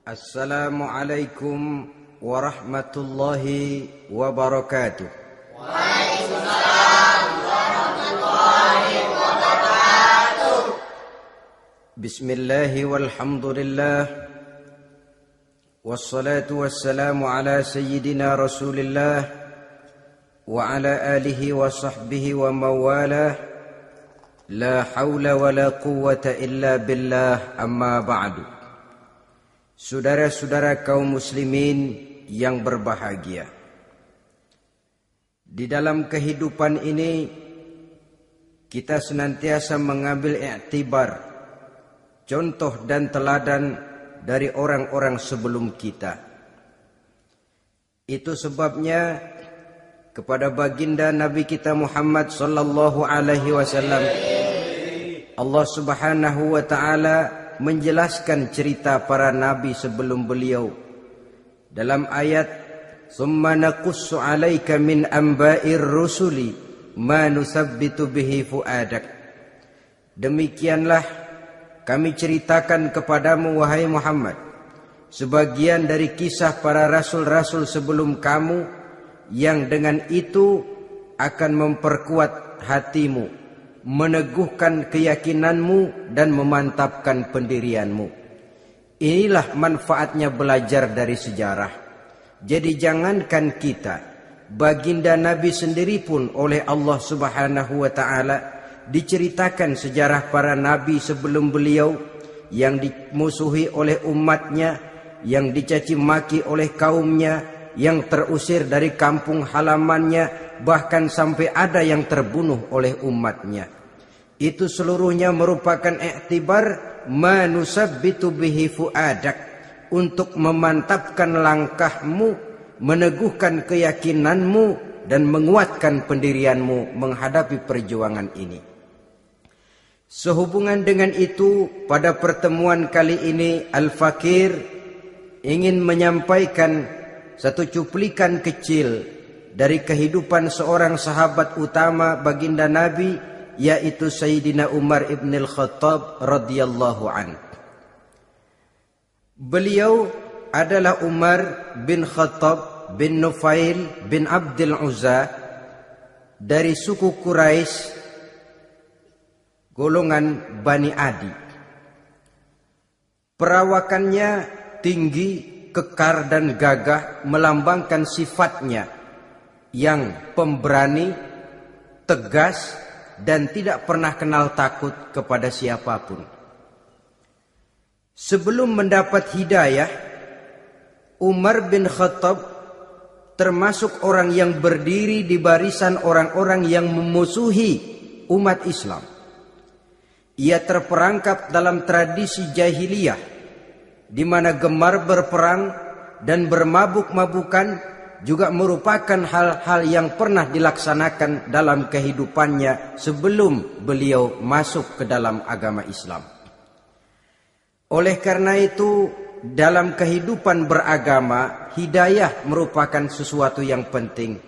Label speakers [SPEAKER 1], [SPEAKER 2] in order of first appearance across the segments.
[SPEAKER 1] Assalamualaikum warahmatullahi wabarakatuh.
[SPEAKER 2] Waalaikumsalam warahmatullahi wabarakatuh.
[SPEAKER 1] Bismillahi walhamdulillah. Wassalatu wassalamu ala sayyidina Rasulillah wa ala alihi wa sahbihi wa mawalah. La hawla wa la quwwata illa billah, amma ba'du. Saudara-saudara kaum muslimin yang berbahagia, di dalam kehidupan ini kita senantiasa mengambil iktibar, contoh dan teladan dari orang-orang sebelum kita. Itu sebabnya kepada baginda Nabi kita Muhammad sallallahu alaihi wasallam Allah Subhanahu wa taala menjelaskan cerita para nabi sebelum beliau dalam ayat "Tsumma naqussu 'alaika min amba'ir rusuli ma nusabbitu bihi fuadak." Demikianlah kami ceritakan kepadamu wahai Muhammad sebagian dari kisah para rasul-rasul sebelum kamu yang dengan itu akan memperkuat hatimu, meneguhkan keyakinanmu dan memantapkan pendirianmu. Inilah manfaatnya belajar dari sejarah. Jadi jangankan kita, baginda Nabi sendiri pun oleh Allah Subhanahu wa taala diceritakan sejarah para nabi sebelum beliau yang dimusuhi oleh umatnya, yang dicaci maki oleh kaumnya, yang terusir dari kampung halamannya, bahkan sampai ada yang terbunuh oleh umatnya. Itu seluruhnya merupakan iktibar manusabbitu bihi fuadak, untuk memantapkan langkahmu, meneguhkan keyakinanmu dan menguatkan pendirianmu menghadapi perjuangan ini. Sehubungan dengan itu, pada pertemuan kali ini Al-Fakir ingin menyampaikan satu cuplikan kecil dari kehidupan seorang sahabat utama baginda Nabi, yaitu Sayyidina Umar ibn al-Khattab radhiyallahu an. Beliau adalah Umar bin Khattab bin Nufail bin Abdul Uzza dari suku Quraisy golongan Bani Adi. Perawakannya tinggi, kekar dan gagah, melambangkan sifatnya yang pemberani, tegas, dan tidak pernah kenal takut kepada siapapun. Sebelum mendapat hidayah, Umar bin Khattab termasuk orang yang berdiri di barisan orang-orang yang memusuhi umat Islam. Ia terperangkap dalam tradisi jahiliyah, di mana gemar berperang dan bermabuk-mabukan juga merupakan hal-hal yang pernah dilaksanakan dalam kehidupannya sebelum beliau masuk ke dalam agama Islam. Oleh karena itu, dalam kehidupan beragama, hidayah merupakan sesuatu yang penting.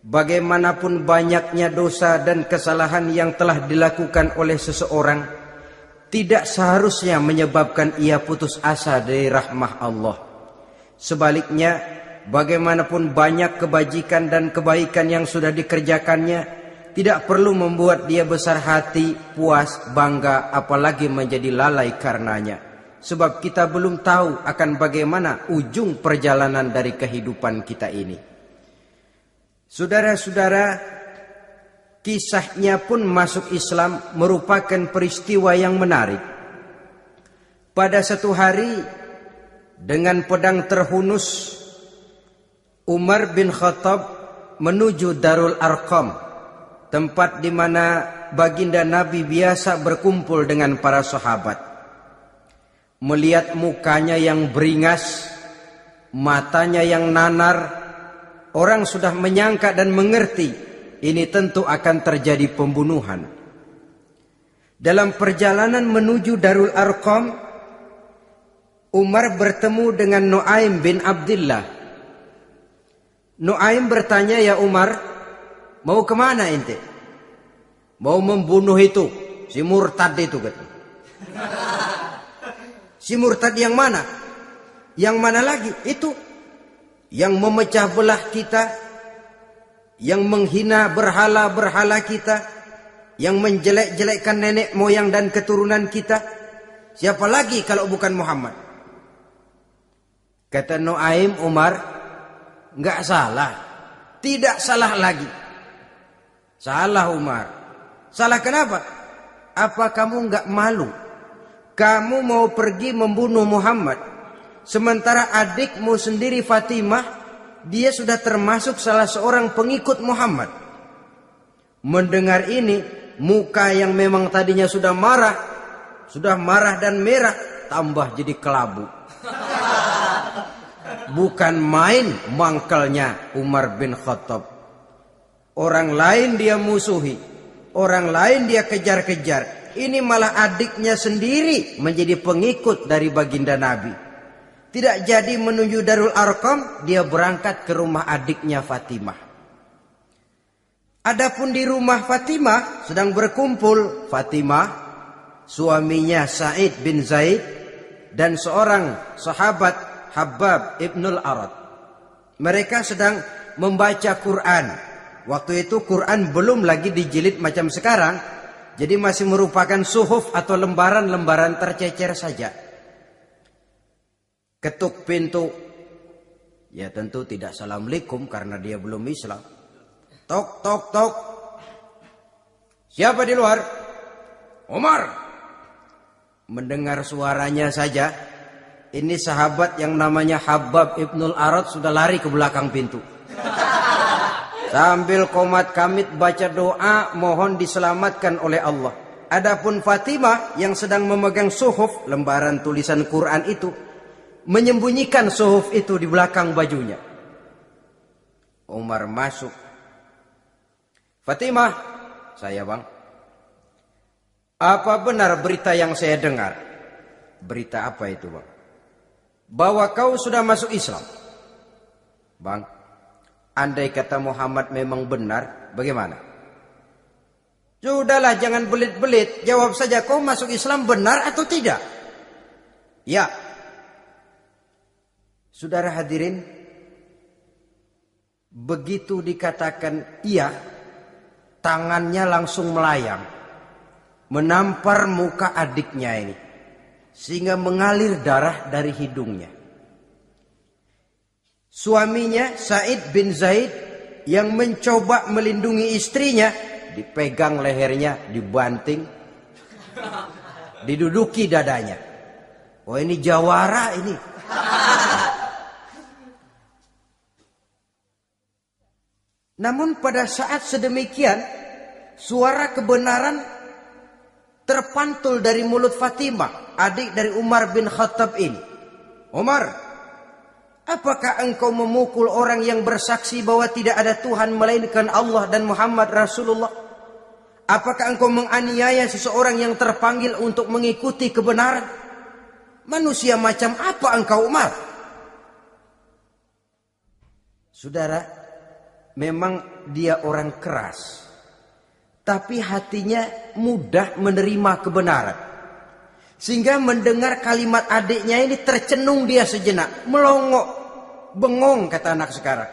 [SPEAKER 1] Bagaimanapun banyaknya dosa dan kesalahan yang telah dilakukan oleh seseorang, tidak seharusnya menyebabkan ia putus asa dari rahmah Allah. Sebaliknya, bagaimanapun banyak kebajikan dan kebaikan yang sudah dikerjakannya, tidak perlu membuat dia besar hati, puas, bangga, apalagi menjadi lalai karenanya. Sebab kita belum tahu akan bagaimana ujung perjalanan dari kehidupan kita ini. Saudara-saudara, kisahnya pun masuk Islam merupakan peristiwa yang menarik. Pada satu hari, dengan pedang terhunus, Umar bin Khattab menuju Darul Arqam, tempat di mana baginda Nabi biasa berkumpul dengan para sahabat. Melihat mukanya yang beringas, matanya yang nanar, orang sudah menyangka dan mengerti ini tentu akan terjadi pembunuhan. Dalam perjalanan menuju Darul Arqam, Umar bertemu dengan Nuaim bin Abdullah. Nuaim bertanya, "Ya Umar, mau kemana ente?" "Mau membunuh itu, si murtad itu," kata. "Si murtad yang mana?" Yang mana lagi? Itu yang memecah belah kita, yang menghina berhala-berhala kita, yang menjelek-jelekkan nenek moyang dan keturunan kita. Siapa lagi kalau bukan Muhammad? Kata Nuaim Umar, enggak salah. Tidak salah lagi. Salah Umar. Salah kenapa? Apa kamu enggak malu? Kamu mau pergi membunuh Muhammad, sementara adikmu sendiri Fatimah, dia sudah termasuk salah seorang pengikut Muhammad. Mendengar ini, muka yang memang tadinya sudah marah dan merah, tambah jadi kelabu. Bukan main mangkelnya Umar bin Khattab. Orang lain dia musuhi, orang lain dia kejar-kejar. Ini malah adiknya sendiri menjadi pengikut dari baginda Nabi. Tidak jadi menuju Darul Arqam, dia berangkat ke rumah adiknya Fatimah. Adapun di rumah Fatimah sedang berkumpul Fatimah, suaminya Sa'id bin Zaid, dan seorang sahabat Habbab ibnul Arad. Mereka sedang membaca Quran. Waktu itu Quran belum lagi dijilid macam sekarang, jadi masih merupakan suhuf atau lembaran-lembaran tercecer saja. Ketuk pintu. Ya tentu tidak assalamualaikum karena dia belum Islam. Tok, tok, tok. Siapa di luar? Umar. Mendengar suaranya saja, ini sahabat yang namanya Habbab ibnul Arad sudah lari ke belakang pintu. Sambil komat kamit baca doa mohon diselamatkan oleh Allah. Adapun Fatimah yang sedang memegang suhuf, lembaran tulisan Quran itu, menyembunyikan suhuf itu di belakang bajunya. Umar masuk. Fatimah, saya bang. Apa benar berita yang saya dengar? Berita apa itu bang? Bahwa kau sudah masuk Islam. Bang, andai kata Muhammad memang benar, bagaimana? Sudahlah, jangan belit-belit. Jawab saja, kau masuk Islam benar atau tidak? Ya. Saudara hadirin, begitu dikatakan iya, tangannya langsung melayang, menampar muka adiknya ini, sehingga mengalir darah dari hidungnya. Suaminya Sa'id bin Zaid yang mencoba melindungi istrinya, dipegang lehernya, dibanting, diduduki dadanya. Oh ini jawara ini. Namun pada saat sedemikian, suara kebenaran terpantul dari mulut Fatimah, adik dari Umar bin Khattab ini. Umar, apakah engkau memukul orang yang bersaksi bahwa tidak ada Tuhan melainkan Allah dan Muhammad Rasulullah? Apakah engkau menganiaya seseorang yang terpanggil untuk mengikuti kebenaran? Manusia macam apa engkau, Umar? Saudara, memang dia orang keras, tapi hatinya mudah menerima kebenaran. Sehingga mendengar kalimat adiknya ini tercenung dia sejenak, melongok, bengong kata anak sekarang.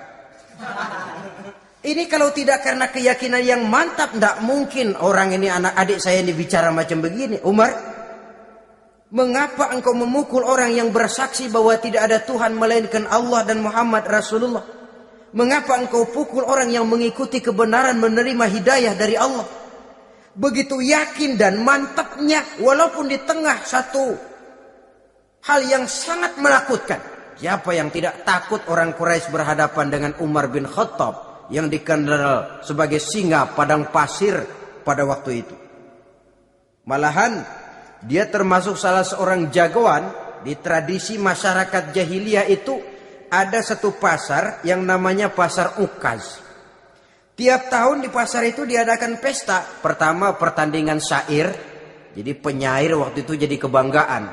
[SPEAKER 1] Ini kalau tidak karena keyakinan yang mantap, tidak mungkin orang ini, anak adik saya ini bicara macam begini. Umar, mengapa engkau memukul orang yang bersaksi bahwa tidak ada Tuhan melainkan Allah dan Muhammad Rasulullah? Mengapa engkau pukul orang yang mengikuti kebenaran, menerima hidayah dari Allah? Begitu yakin dan mantapnya, walaupun di tengah satu hal yang sangat menakutkan. Siapa yang tidak takut orang Quraisy berhadapan dengan Umar bin Khattab yang dikenal sebagai singa padang pasir pada waktu itu? Malahan dia termasuk salah seorang jagoan di tradisi masyarakat jahiliyah itu. Ada satu pasar yang namanya pasar Ukaz. Tiap tahun di pasar itu diadakan pesta. Pertama pertandingan syair. Jadi penyair waktu itu jadi kebanggaan.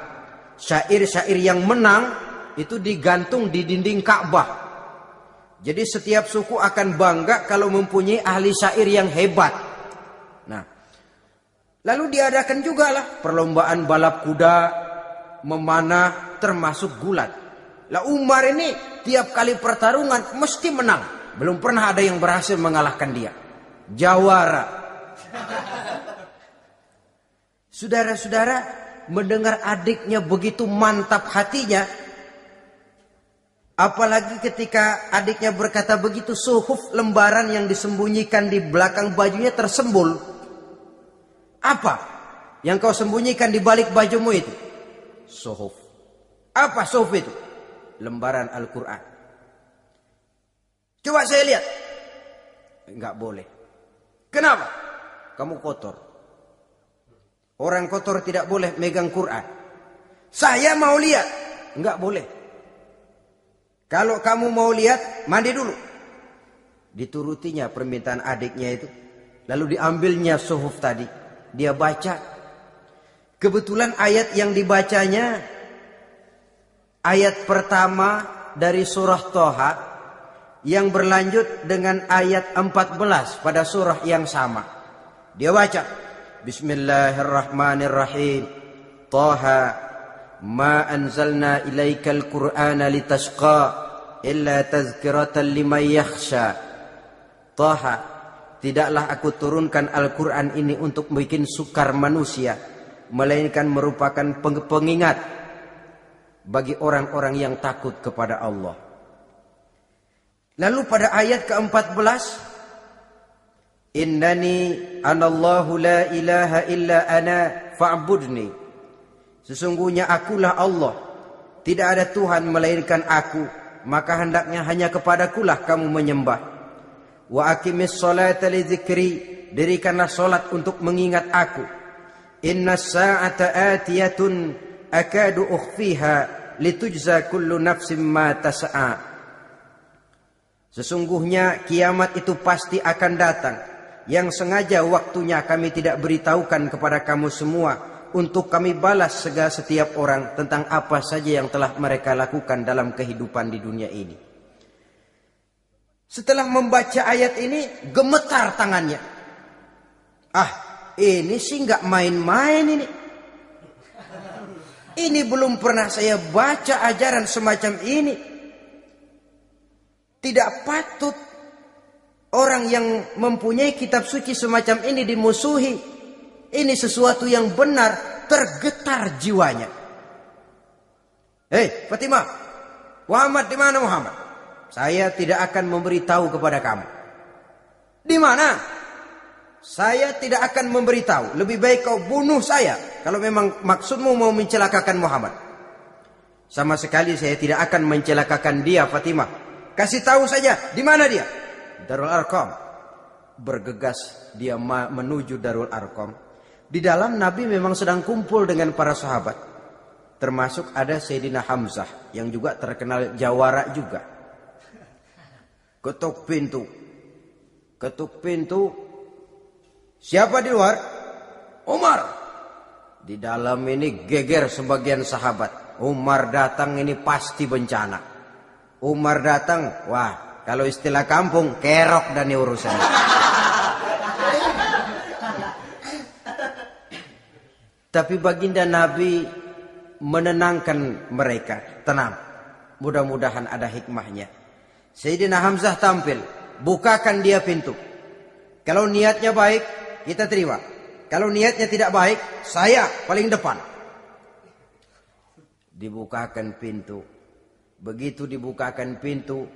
[SPEAKER 1] Syair-syair yang menang itu digantung di dinding Ka'bah. Jadi setiap suku akan bangga kalau mempunyai ahli syair yang hebat. Nah, lalu diadakan juga lah perlombaan balap kuda, memanah, termasuk gulat. Lah Umar ini tiap kali pertarungan mesti menang. Belum pernah ada yang berhasil mengalahkan dia. Jawara. Saudara-saudara, mendengar adiknya begitu mantap hatinya. Apalagi ketika adiknya berkata begitu, suhuf, lembaran yang disembunyikan di belakang bajunya tersembul. Apa yang kau sembunyikan di balik bajumu itu? Suhuf. Apa suhuf itu? Lembaran Al-Quran. Coba saya lihat. Enggak boleh. Kenapa? Kamu kotor. Orang kotor tidak boleh megang Quran. Saya mau lihat. Enggak boleh. Kalau kamu mau lihat, mandi dulu. Diturutinya permintaan adiknya itu. Lalu diambilnya suhuf tadi. Dia baca. Kebetulan ayat yang dibacanya ayat pertama dari surah Thaha yang berlanjut dengan ayat 14 pada surah yang sama. Dia baca, Bismillahirrahmanirrahim. Thaha ma anzalna ilaikal Qur'ana litashqa illa tazkiratan liman yakhsha. Thaha, tidaklah aku turunkan Al-Quran ini untuk bikin sukar manusia, melainkan merupakan pengingat bagi orang-orang yang takut kepada Allah. Lalu pada ayat ke-14, Innani anallahu la ilaha illa ana fa'budni. Sesungguhnya akulah Allah, tidak ada Tuhan melainkan aku, maka hendaknya hanya kepadakulah kamu menyembah. Wa aqimis sholata li dzikri, dirikanlah salat untuk mengingat aku. Innas sa'ata atiyatun akadu ukhfiha litujza kullu nafsin ma tas'a. Sesungguhnya kiamat itu pasti akan datang, yang sengaja waktunya kami tidak beritahukan kepada kamu semua, untuk kami balas segala setiap orang tentang apa saja yang telah mereka lakukan dalam kehidupan di dunia ini. Setelah membaca ayat ini, gemetar tangannya. Ah, ini sih nggak main-main ini. Ini belum pernah saya baca ajaran semacam ini. Tidak patut orang yang mempunyai kitab suci semacam ini dimusuhi. Ini sesuatu yang benar, tergetar jiwanya. Hei Fatimah, Muhammad di mana Muhammad? Saya tidak akan memberitahu kepada kamu. Di mana? Saya tidak akan memberitahu. Lebih baik kau bunuh saya kalau memang maksudmu mau mencelakakan Muhammad. Sama sekali saya tidak akan mencelakakan dia, Fatimah. Kasih tahu saja, di mana dia? Darul Arqam. Bergegas dia menuju Darul Arqam. Di dalam Nabi memang sedang kumpul dengan para sahabat. Termasuk ada Sayyidina Hamzah yang juga terkenal jawara juga. Ketuk pintu. Ketuk pintu. Siapa di luar? Umar. Di dalam ini geger sebagian sahabat. Umar datang ini pasti bencana. Umar datang, wah, kalau istilah kampung, kerok dan urusan. Tapi baginda Nabi menenangkan mereka. Tenang, mudah-mudahan ada hikmahnya. Sayyidina Hamzah tampil, bukakan dia pintu. Kalau niatnya baik, kita terima. Kalau niatnya tidak baik, saya paling depan. Dibukakan pintu. Begitu dibukakan pintu,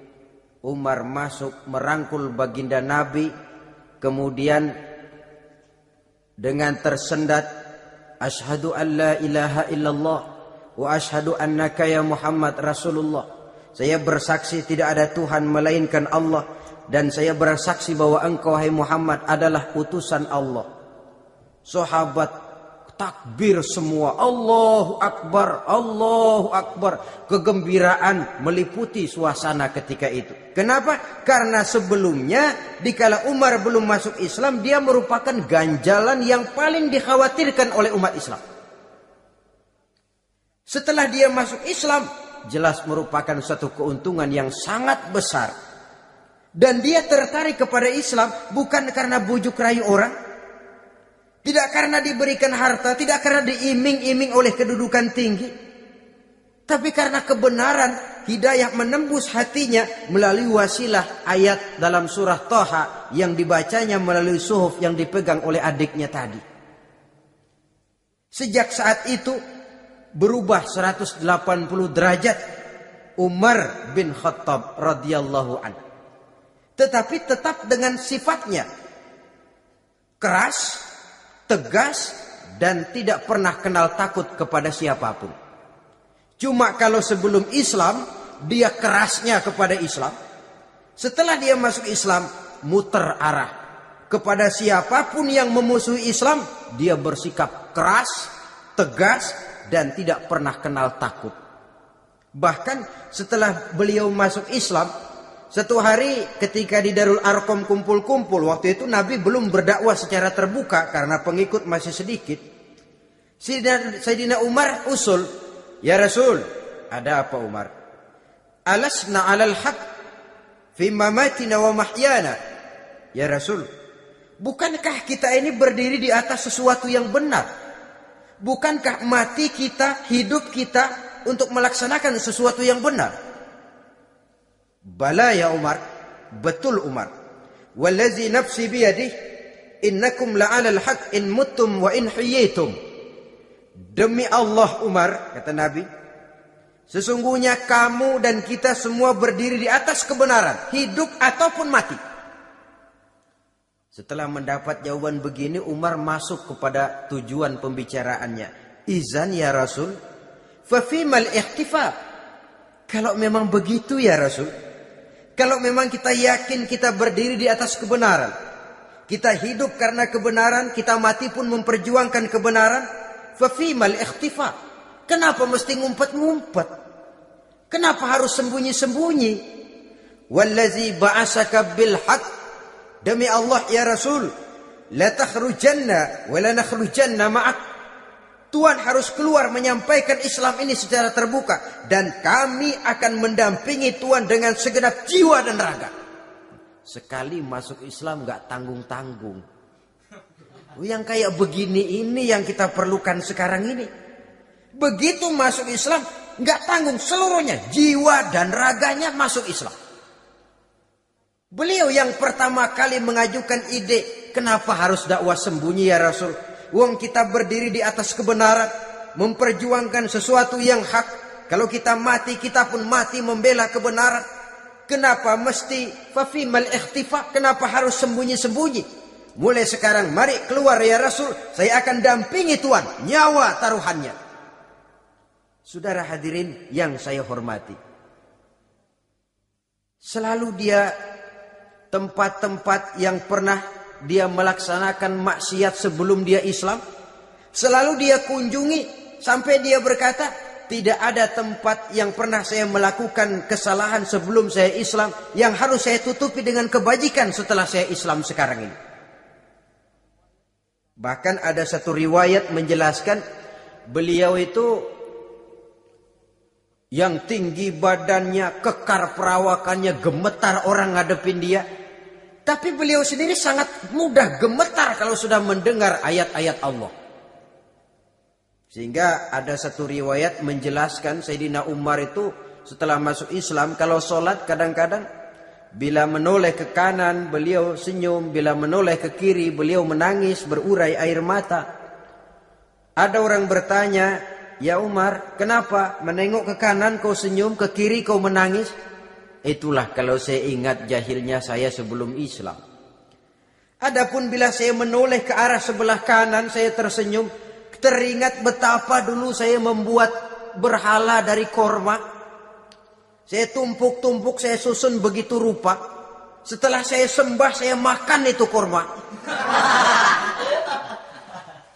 [SPEAKER 1] Umar masuk merangkul baginda Nabi. Kemudian dengan tersendat, Ashhadu an la ilaha illallah wa ashhadu annaka ya Muhammad Rasulullah. Saya bersaksi tidak ada Tuhan melainkan Allah, dan saya bersaksi bahwa engkau hai Muhammad adalah utusan Allah. Sahabat takbir semua, Allahu Akbar, Allahu Akbar. Kegembiraan meliputi suasana ketika itu. Kenapa? Karena sebelumnya dikala Umar belum masuk Islam, dia merupakan ganjalan yang paling dikhawatirkan oleh umat Islam. Setelah dia masuk Islam, jelas merupakan suatu keuntungan yang sangat besar. Dan dia tertarik kepada Islam bukan karena bujuk rayu orang, tidak karena diberikan harta, tidak karena diiming-iming oleh kedudukan tinggi, tapi karena kebenaran hidayah menembus hatinya melalui wasilah ayat dalam surah Thaha yang dibacanya melalui suhuf yang dipegang oleh adiknya tadi. Sejak saat itu berubah 180 derajat Umar bin Khattab radhiyallahu anhu. Tetapi tetap dengan sifatnya keras, tegas, dan tidak pernah kenal takut kepada siapapun. Cuma kalau sebelum Islam, dia kerasnya kepada Islam. Setelah dia masuk Islam, muter arah. Kepada siapapun yang memusuhi Islam, dia bersikap keras, tegas, dan tidak pernah kenal takut. Bahkan setelah beliau masuk Islam, satu hari ketika di Darul Arqam kumpul-kumpul, waktu itu Nabi belum berdakwah secara terbuka karena pengikut masih sedikit. Sayyidina Umar usul, "Ya Rasul, ada apa Umar? Alasna 'alal haq fi mamatina wa mahyana?" Ya Rasul, bukankah kita ini berdiri di atas sesuatu yang benar? Bukankah mati kita, hidup kita untuk melaksanakan sesuatu yang benar? Bala ya Umar, betul Umar. Wallazi nafsi biyadih, innakum la'alal haq in muttum wa in hiyitum. Demi Allah Umar, kata Nabi, sesungguhnya kamu dan kita semua berdiri di atas kebenaran, hidup ataupun mati. Setelah mendapat jawaban begini, Umar masuk kepada tujuan pembicaraannya. Izan ya Rasul, fafimal ikhtifa. Kalau memang begitu ya Rasul, kalau memang kita yakin kita berdiri di atas kebenaran, kita hidup karena kebenaran, kita mati pun memperjuangkan kebenaran, fafimal ikhtifa. Kenapa mesti ngumpet-ngumpet? Kenapa harus sembunyi-sembunyi? Wallazi ba'asaka bil haqq, demi Allah ya Rasul, la takhrujanna wa la nakhrujanna ma'ak. Tuhan harus keluar menyampaikan Islam ini secara terbuka, dan kami akan mendampingi Tuhan dengan segenap jiwa dan raga. Sekali masuk Islam gak tanggung-tanggung. Yang kayak begini ini yang kita perlukan sekarang ini. Begitu masuk Islam gak tanggung seluruhnya, jiwa dan raganya masuk Islam. Beliau yang pertama kali mengajukan ide, kenapa harus dakwah sembunyi ya Rasul? Wong kita berdiri di atas kebenaran, memperjuangkan sesuatu yang hak. Kalau kita mati, kita pun mati membela kebenaran. Kenapa mesti fafimal ikhtifa? Kenapa harus sembunyi-sembunyi? Mulai sekarang mari keluar ya Rasul, saya akan dampingi Tuhan, nyawa taruhannya. Saudara hadirin yang saya hormati, selalu dia tempat-tempat yang pernah dia melaksanakan maksiat sebelum dia Islam, selalu dia kunjungi sampai dia berkata, tidak ada tempat yang pernah saya melakukan kesalahan sebelum saya Islam yang harus saya tutupi dengan kebajikan setelah saya Islam sekarang ini. Bahkan ada satu riwayat menjelaskan beliau itu yang tinggi badannya, kekar perawakannya, gemetar orang ngadepin dia. Tapi beliau sendiri sangat mudah gemetar kalau sudah mendengar ayat-ayat Allah. Sehingga ada satu riwayat menjelaskan Sayyidina Umar itu setelah masuk Islam, kalau sholat kadang-kadang bila menoleh ke kanan beliau senyum, bila menoleh ke kiri beliau menangis berurai air mata. Ada orang bertanya, ya Umar, kenapa menengok ke kanan kau senyum, ke kiri kau menangis? Itulah kalau saya ingat jahilnya saya sebelum Islam. Adapun bila saya menoleh ke arah sebelah kanan saya tersenyum, teringat betapa dulu saya membuat berhala dari korma. Saya tumpuk-tumpuk, saya susun begitu rupa. Setelah saya sembah, saya makan itu korma.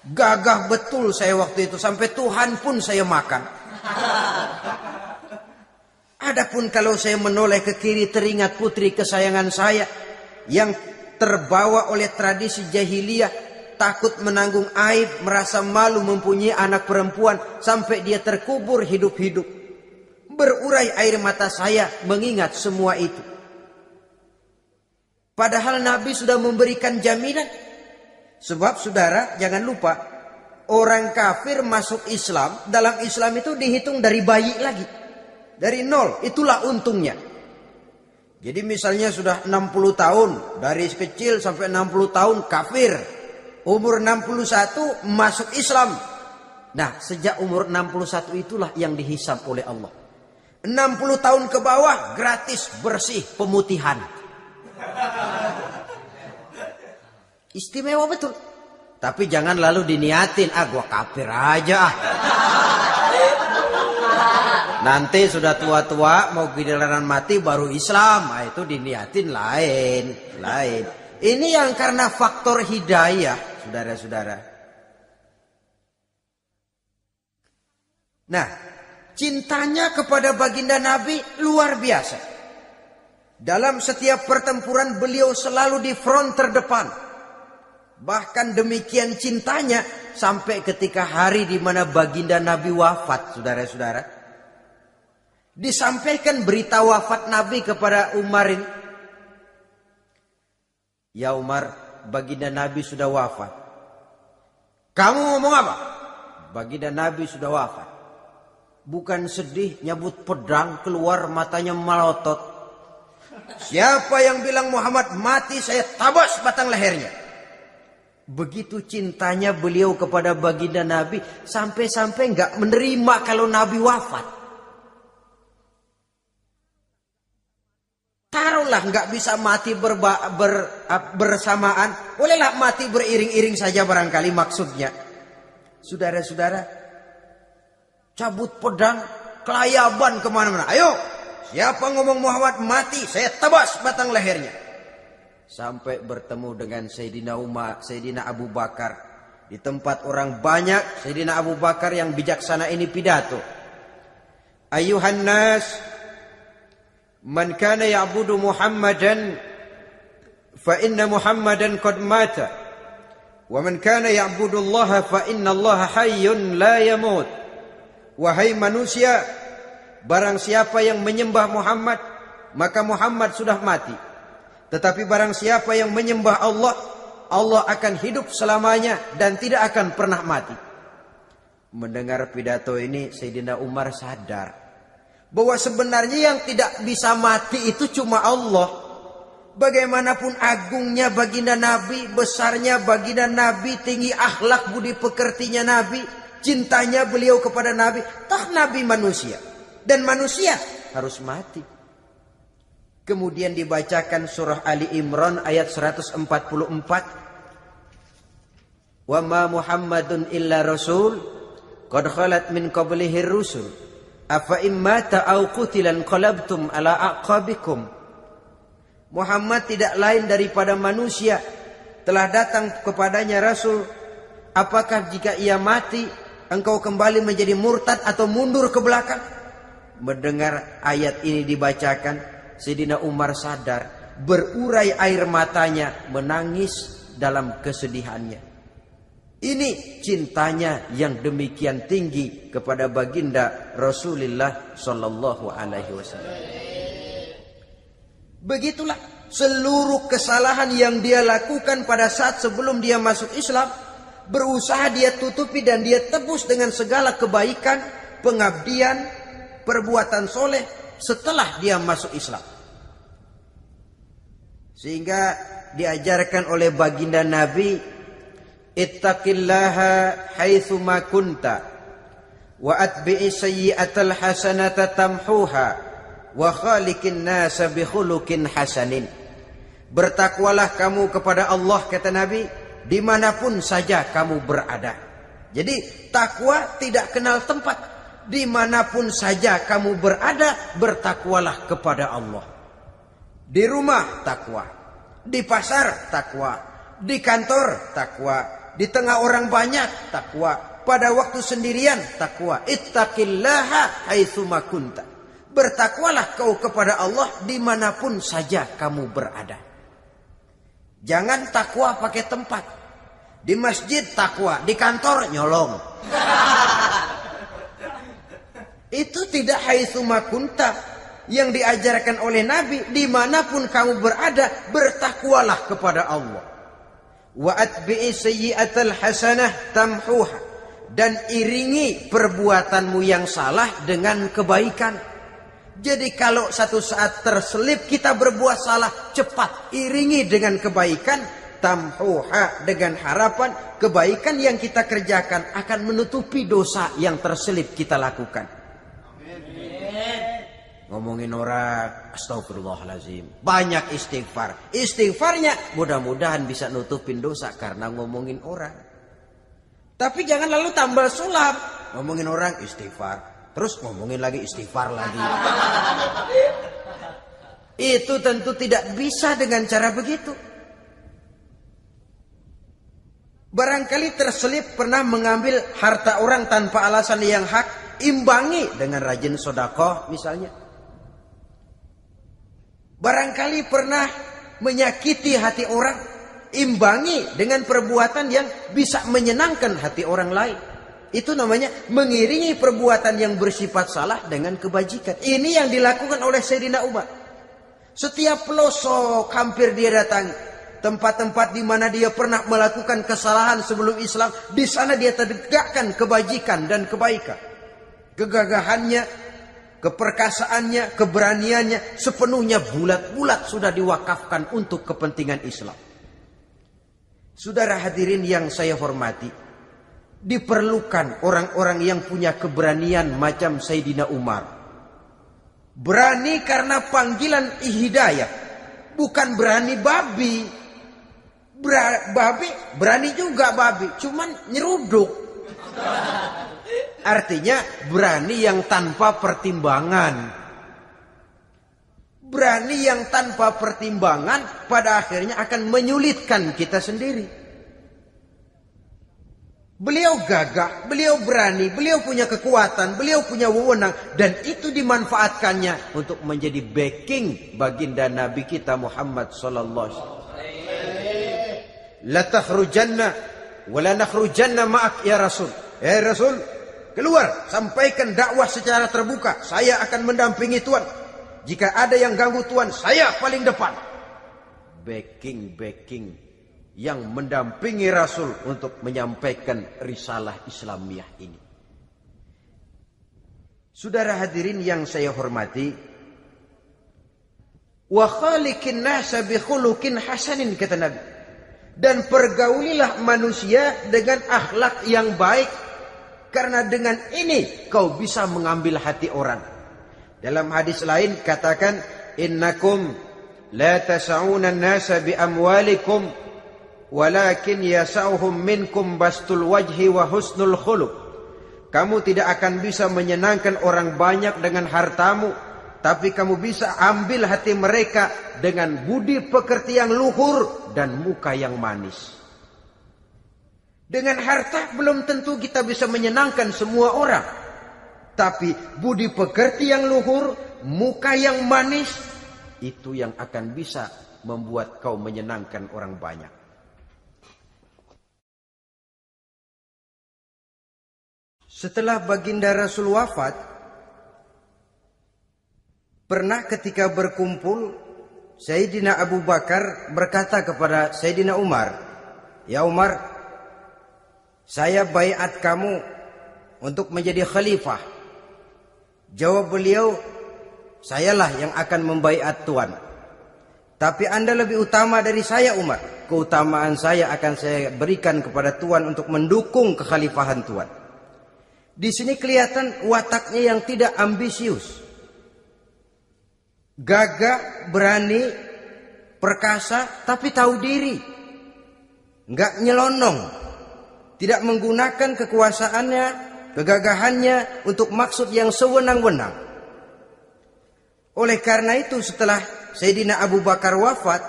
[SPEAKER 1] Gagah betul saya waktu itu, sampai Tuhan pun saya makan. Adapun kalau saya menoleh ke kiri, teringat putri kesayangan saya yang terbawa oleh tradisi jahiliyah, takut menanggung aib, merasa malu mempunyai anak perempuan sampai dia terkubur hidup-hidup. Berurai air mata saya mengingat semua itu. Padahal Nabi sudah memberikan jaminan. Sebab saudara jangan lupa, orang kafir masuk Islam, dalam Islam itu dihitung dari bayi lagi. Dari nol, itulah untungnya. Jadi misalnya sudah 60 tahun, dari kecil sampai 60 tahun kafir. Umur 61 masuk Islam. Nah, sejak umur 61 itulah yang dihisab oleh Allah. 60 tahun ke bawah gratis bersih pemutihan. Istimewa betul. Tapi jangan lalu diniatin, gua kafir aja ah. Nanti sudah tua-tua mau giliran mati baru Islam. Nah, itu diniatin lain. Ini yang karena faktor hidayah, saudara-saudara. Nah, cintanya kepada baginda Nabi luar biasa. Dalam setiap pertempuran beliau selalu di front terdepan. Bahkan demikian cintanya sampai ketika hari di mana baginda Nabi wafat, saudara-saudara. Disampaikan berita wafat Nabi kepada Umar ini. Ya Umar, baginda Nabi sudah wafat. Kamu ngomong apa? Baginda Nabi sudah wafat. Bukan sedih, nyabut pedang, keluar matanya melotot. Siapa yang bilang Muhammad mati, saya tabas batang lehernya. Begitu cintanya beliau kepada baginda Nabi, sampai-sampai nggak menerima kalau Nabi wafat. Taruhlah nggak bisa mati bersamaan, bolehlah mati beriring-iring saja barangkali maksudnya. Saudara-saudara, cabut pedang, kelayaban kemana-mana. Ayo, siapa ngomong Muhammad mati, saya tebas batang lehernya. Sampai bertemu dengan Sayyidina Umar, Sayyidina Abu Bakar. Di tempat orang banyak, Sayyidina Abu Bakar yang bijaksana ini pidato. Ayuhan nas, man kana ya'budu Muhammadan fa inna Muhammadan qad mata. Wa man kana ya'budu Allah fa inna Allah hayyun la yamut. Wahai manusia, barang siapa yang menyembah Muhammad, maka Muhammad sudah mati. Tetapi barang siapa yang menyembah Allah, Allah akan hidup selamanya dan tidak akan pernah mati. Mendengar pidato ini, Sayyidina Umar sadar bahwa sebenarnya yang tidak bisa mati itu cuma Allah. Bagaimanapun agungnya baginda Nabi, besarnya baginda Nabi, tinggi akhlak budi pekertinya Nabi, cintanya beliau kepada Nabi, toh Nabi manusia dan manusia harus mati. Kemudian dibacakan surah Ali Imran ayat 144. Wa ma Muhammadun illa rasul qad khalat min qablihi rusul afa immata aw qutilan qalabtum ala aqabikum. Muhammad tidak lain daripada manusia, telah datang kepadanya rasul. Apakah jika ia mati engkau kembali menjadi murtad atau mundur ke belakang? Mendengar ayat ini dibacakan, Sayyidina Umar sadar, berurai air matanya, menangis dalam kesedihannya. Ini cintanya yang demikian tinggi kepada baginda Rasulullah sallallahu alaihi wasallam. Begitulah seluruh kesalahan yang dia lakukan pada saat sebelum dia masuk Islam, berusaha dia tutupi dan dia tebus dengan segala kebaikan, pengabdian, perbuatan soleh setelah dia masuk Islam. Sehingga diajarkan oleh baginda Nabi, ittaqillaha haitsu ma kunta wa atbi'i sayyi'atal hasanata tamhuha wa khaliqin nasa bi khuluqin hasanin. Bertakwalah kamu kepada Allah, kata Nabi, dimanapun saja kamu berada. Jadi takwa tidak kenal tempat. Dimanapun saja kamu berada, bertakwalah kepada Allah. Di rumah takwa, di pasar takwa, di kantor takwa, di tengah orang banyak takwa, pada waktu sendirian takwa. Ittaqillaha haitsu ma kunta. Bertakwalah kau kepada Allah dimanapun saja kamu berada. Jangan takwa pakai tempat. Di masjid takwa, di kantor nyolong. Itu tidak haitsu ma kunta yang diajarkan oleh Nabi. Dimanapun kamu berada, bertakwalah kepada Allah. Wa atbi'i sayyi'atal hasanah tamhuha. Dan iringi perbuatanmu yang salah dengan kebaikan. Jadi kalau satu saat terselip kita berbuat salah, cepat iringi dengan kebaikan, tamhuha, dengan harapan kebaikan yang kita kerjakan akan menutupi dosa yang terselip kita lakukan. Ngomongin orang, astagfirullahaladzim, banyak istighfar. Istighfarnya mudah-mudahan bisa nutupin dosa karena ngomongin orang. Tapi jangan lalu tambal sulap, ngomongin orang istighfar, terus ngomongin lagi istighfar lagi. Itu tentu tidak bisa dengan cara begitu. Barangkali terselip pernah mengambil harta orang tanpa alasan yang hak, imbangi dengan rajin sedekah misalnya. Barangkali pernah menyakiti hati orang, imbangi dengan perbuatan yang bisa menyenangkan hati orang lain. Itu namanya mengiringi perbuatan yang bersifat salah dengan kebajikan. Ini yang dilakukan oleh Sayyidina Umar. Setiap pelosok hampir dia datangi. Tempat-tempat di mana dia pernah melakukan kesalahan sebelum Islam, di sana dia tegakkan kebajikan dan kebaikan. Kegagahannya, keperkasaannya, keberaniannya sepenuhnya bulat-bulat sudah diwakafkan untuk kepentingan Islam. Saudara hadirin yang saya hormati, diperlukan orang-orang yang punya keberanian macam Sayyidina Umar. Berani karena panggilan hidayah, bukan berani babi. Babi berani juga babi, cuman nyeruduk. Artinya berani yang tanpa pertimbangan. Berani yang tanpa pertimbangan pada akhirnya akan menyulitkan kita sendiri. Beliau gagah, beliau berani, beliau punya kekuatan, beliau punya wewenang, dan itu dimanfaatkannya untuk menjadi backing baginda Nabi kita Muhammad sallallahu alaihi wasallam. La takhrujanna wa la nakhrujanna ma'ak ya Rasul. Ya Rasul, keluar, sampaikan dakwah secara terbuka. Saya akan mendampingi Tuhan. Jika ada yang ganggu Tuhan, saya paling depan. Backing yang mendampingi Rasul untuk menyampaikan risalah Islamiyah ini. Saudara hadirin yang saya hormati, wa khaliqin nasa bi khuluqin hasanin, kata Nabi. Dan pergaulilah manusia dengan akhlak yang baik, karena dengan ini kau bisa mengambil hati orang. Dalam hadis lain katakan, innakum la tas'una an-nasa bi amwalikum walakin yas'uhum minkum bastul wajhi wa husnul khuluq. Kamu tidak akan bisa menyenangkan orang banyak dengan hartamu, tapi kamu bisa ambil hati mereka dengan budi pekerti yang luhur dan muka yang manis. Dengan harta belum tentu kita bisa menyenangkan semua orang. Tapi budi pekerti yang luhur, muka yang manis, itu yang akan bisa membuat kau menyenangkan orang banyak. Setelah baginda Rasul wafat, pernah ketika berkumpul, Sayyidina Abu Bakar berkata kepada Sayyidina Umar, "Ya Umar, saya baiat kamu untuk menjadi khalifah." Jawab beliau, "Sayalah yang akan membaiat Tuan. Tapi Anda lebih utama dari saya Umar. Keutamaan saya akan saya berikan kepada Tuan untuk mendukung kekhalifahan Tuan." Di sini kelihatan wataknya yang tidak ambisius. Gagah, berani, perkasa, tapi tahu diri. Enggak nyelonong. Tidak menggunakan kekuasaannya, kegagahannya untuk maksud yang sewenang-wenang. Oleh karena itu setelah Sayyidina Abu Bakar wafat,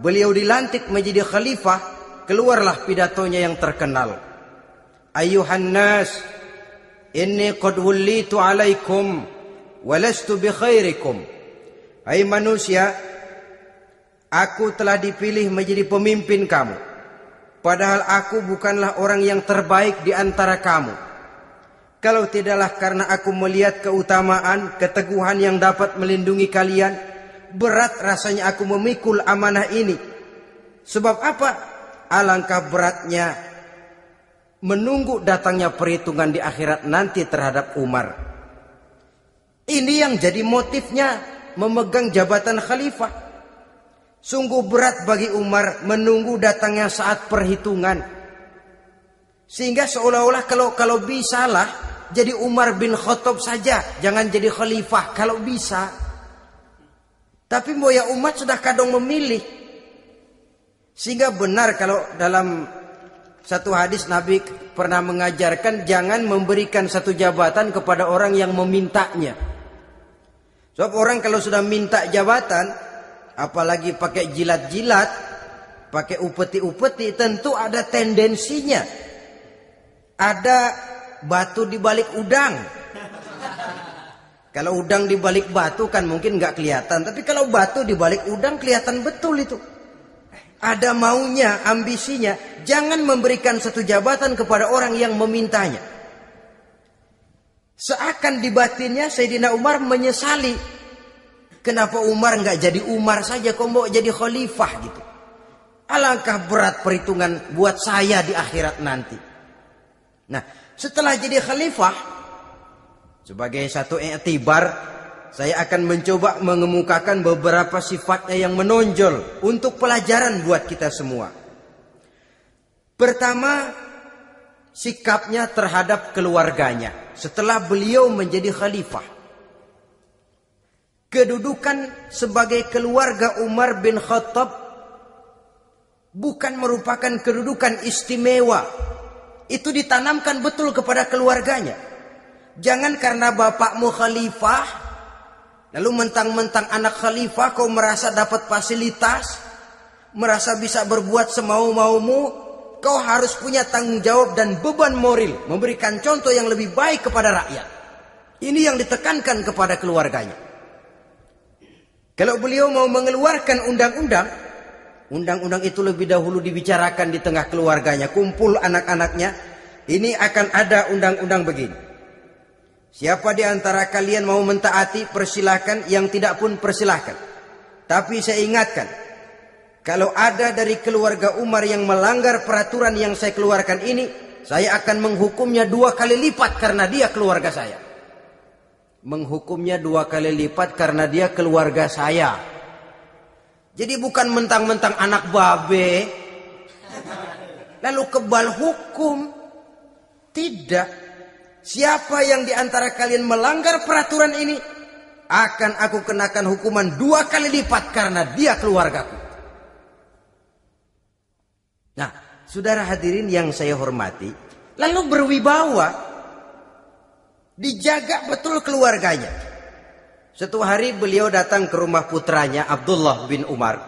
[SPEAKER 1] beliau dilantik menjadi khalifah, keluarlah pidatonya yang terkenal. Ayuhan nas, inni qad wullitu alaikum walastu bi khairikum. Hai manusia, aku telah dipilih menjadi pemimpin kamu, padahal aku bukanlah orang yang terbaik di antara kamu. Kalau tidaklah karena aku melihat keutamaan, keteguhan yang dapat melindungi kalian, berat rasanya aku memikul amanah ini. Sebab apa? Alangkah beratnya menunggu datangnya perhitungan di akhirat nanti terhadap Umar. Ini yang jadi motifnya memegang jabatan khalifah. Sungguh berat bagi Umar menunggu datangnya saat perhitungan. Sehingga seolah-olah kalau bisalah jadi Umar bin Khattab saja, jangan jadi khalifah kalau bisa. Tapi moya umat sudah kadang memilih. Sehingga benar kalau dalam satu hadis Nabi pernah mengajarkan jangan memberikan satu jabatan kepada orang yang memintanya. Sebab orang kalau sudah minta jabatan, apalagi pakai jilat-jilat, pakai upeti-upeti, tentu ada tendensinya. Ada batu di balik udang. Kalau udang di balik batu kan mungkin nggak kelihatan, tapi kalau batu di balik udang kelihatan betul itu. Ada maunya, ambisinya. Jangan memberikan satu jabatan kepada orang yang memintanya. Seakan di batinnya Sayyidina Umar menyesali. Kenapa Umar nggak jadi Umar saja, kok mau jadi khalifah gitu. Alangkah berat perhitungan buat saya di akhirat nanti. Nah, setelah jadi khalifah, sebagai satu i'tibar, saya akan mencoba mengemukakan beberapa sifatnya yang menonjol untuk pelajaran buat kita semua. Pertama, sikapnya terhadap keluarganya setelah beliau menjadi khalifah. Kedudukan sebagai keluarga Umar bin Khattab bukan merupakan kedudukan istimewa. Itu ditanamkan betul kepada keluarganya. Jangan karena bapakmu khalifah, lalu mentang-mentang anak khalifah kau merasa dapat fasilitas, merasa bisa berbuat semau-maumu. Kau harus punya tanggung jawab dan beban moral, memberikan contoh yang lebih baik kepada rakyat. Ini yang ditekankan kepada keluarganya. Kalau beliau mau mengeluarkan undang-undang itu lebih dahulu dibicarakan di tengah keluarganya, kumpul anak-anaknya. Ini akan ada undang-undang begini. Siapa di antara kalian mau mentaati, persilahkan. Yang tidak pun persilahkan. Tapi saya ingatkan, kalau ada dari keluarga Umar yang melanggar peraturan yang saya keluarkan ini, saya akan menghukumnya 2 kali lipat karena dia keluarga saya. Menghukumnya 2 kali lipat karena dia keluarga saya. Jadi bukan mentang-mentang anak babe, lalu kebal hukum. Tidak. Siapa yang di antara kalian melanggar peraturan ini, akan aku kenakan hukuman 2 kali lipat karena dia keluargaku. Nah, saudara hadirin yang saya hormati, lalu berwibawa, dijaga betul keluarganya. Suatu hari beliau datang ke rumah putranya Abdullah bin Umar.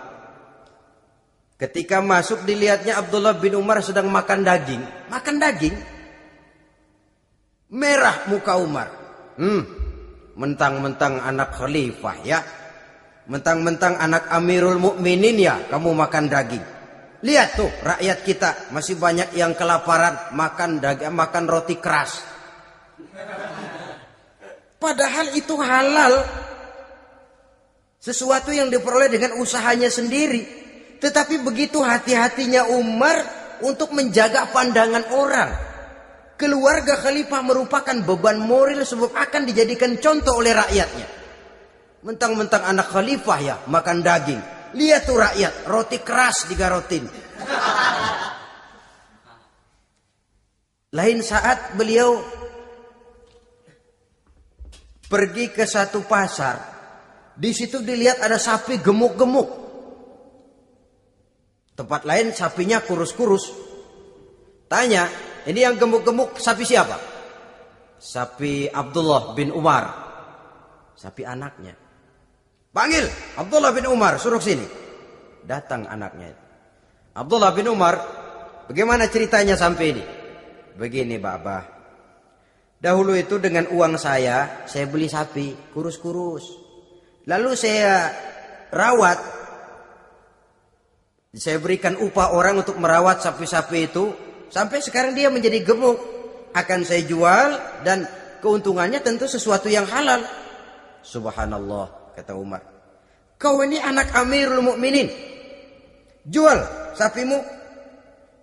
[SPEAKER 1] Ketika masuk dilihatnya Abdullah bin Umar sedang makan daging. Makan daging. Merah muka Umar. Mentang-mentang anak khalifah ya. Mentang-mentang anak Amirul Mukminin ya, kamu makan daging. Lihat tuh rakyat kita masih banyak yang kelaparan, makan daging, makan roti keras. Padahal itu halal. Sesuatu yang diperoleh dengan usahanya sendiri. Tetapi begitu hati-hatinya Umar untuk menjaga pandangan orang. Keluarga khalifah merupakan beban moral sebab akan dijadikan contoh oleh rakyatnya. Mentang-mentang anak khalifah ya makan daging. Lihat tuh rakyat, roti keras digarotin. Lain saat beliau pergi ke satu pasar. Di situ dilihat ada sapi gemuk-gemuk. Tempat lain sapinya kurus-kurus. Tanya, ini yang gemuk-gemuk sapi siapa? Sapi Abdullah bin Umar. Sapi anaknya. Panggil Abdullah bin Umar, suruh sini. Datang anaknya. Abdullah bin Umar, bagaimana ceritanya sampai ini? Begini, Baba. Dahulu itu dengan uang saya beli sapi kurus-kurus. Lalu saya rawat. Saya berikan upah orang untuk merawat sapi-sapi itu. Sampai sekarang dia menjadi gemuk. Akan saya jual dan keuntungannya tentu sesuatu yang halal. Subhanallah, kata Umar. Kau ini anak Amirul Mukminin. Jual sapimu.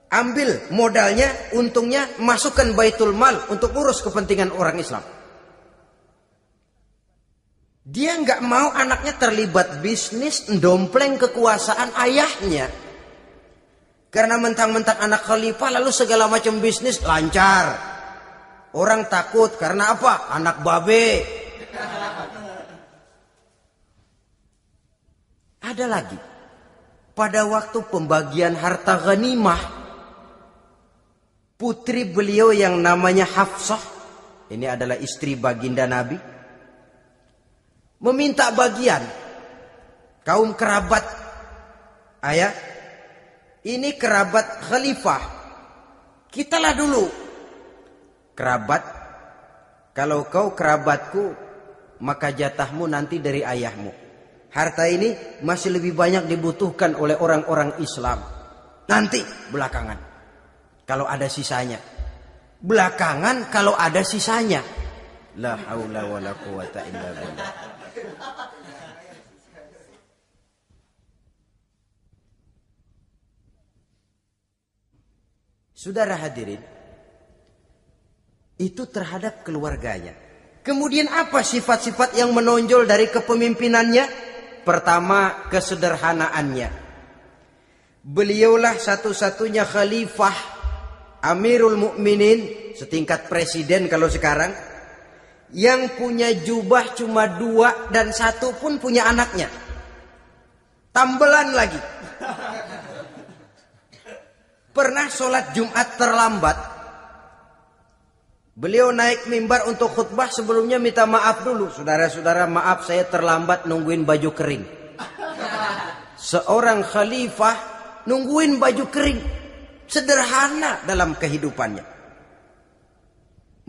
[SPEAKER 1] Ambil modalnya, untungnya, masukkan baitul mal untuk urus kepentingan orang Islam. Dia nggak mau anaknya terlibat bisnis, ndompleng kekuasaan ayahnya. Karena mentang-mentang anak khalifah lalu segala macam bisnis lancar. Orang takut karena apa? Anak babe. Ada lagi. Pada waktu pembagian harta ghanimah, putri beliau yang namanya Hafsah, ini adalah istri baginda Nabi, meminta bagian. Kaum kerabat ayah, ini kerabat khalifah, kitalah dulu kerabat. Kalau kau kerabatku, maka jatahmu nanti dari ayahmu. Harta ini masih lebih banyak dibutuhkan oleh orang-orang Islam. Nanti belakangan, kalau ada sisanya. Belakangan kalau ada sisanya. La haula wala quwata illa billah. Saudara hadirin, itu terhadap keluarganya. Kemudian apa sifat-sifat yang menonjol dari kepemimpinannya? Pertama, kesederhanaannya. Beliaulah satu-satunya khalifah, Amirul Mukminin, setingkat presiden kalau sekarang, yang punya jubah cuma 2 dan 1 pun punya anaknya. Tambelan lagi. Pernah sholat Jumat terlambat. Beliau naik mimbar untuk khutbah, sebelumnya minta maaf dulu. Saudara-saudara, maaf saya terlambat nungguin baju kering. Seorang khalifah nungguin baju kering. Sederhana dalam kehidupannya.